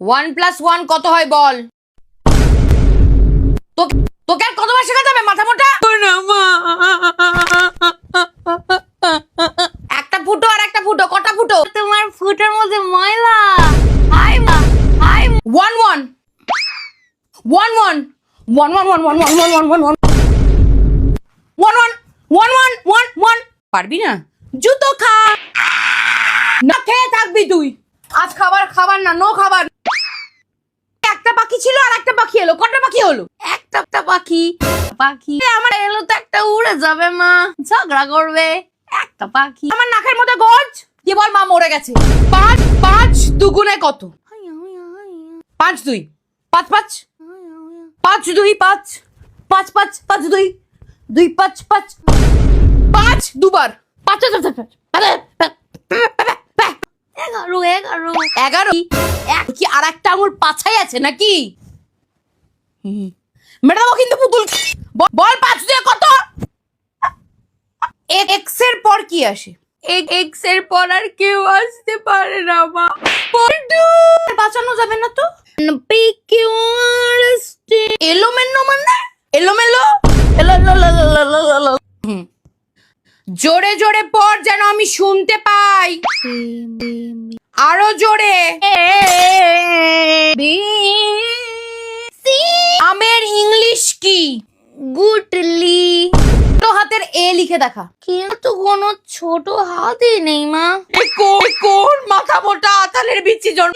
1+1 কত হয় বল? তোকে আর কতবার শেখাতে হবে মাথা মোটা? একটা ফুটো আর একটা ফুটো, কটা ফুটো? তোমার ফুটোর মধ্যে ময়লা। 1-1 1-1 1-1 পারবি না? জুতো খা, না খেয়ে থাকবি তুই। আজ খাবার না, নো খাবার। একটা পাখি ছিল আর একটা পাখি এলো, কটা পাখি হলো? একটা পাখি আমার এলো তো একটা উড়ে যাবে, মা ঝগড়া করবে। একটা পাখি আমার নাকের মধ্যে গজ, কি বল মা মরে গেছে। 5 দুগুণে কত? 5 2 5 5 5 2 5 5 5 5 2 2 5 5 5 দুবার 5 11 কি আর একটা আঙুল পাছাই আছে নাকি? মেটাবো কিন্তু পুতুল। বল 5 দিয়ে কত? এক্স এর পর কি আসে? এক্স এর পর আর কেউ আসতে পারে না, মা। বাঁচানো যাবে না তো? এলোমেলো মানে এলোমেলো। জোরে জোরে পড় যেন আমি শুনতে পাই, আরো জোরে। আমের ইংলিশ কি? গুটলি। ছোট হাতের এ লিখে দেখা। কিন্তু কোনো ছোট হাতই নেই, মা। কোন মাথা মোটা আতালের বিচি জন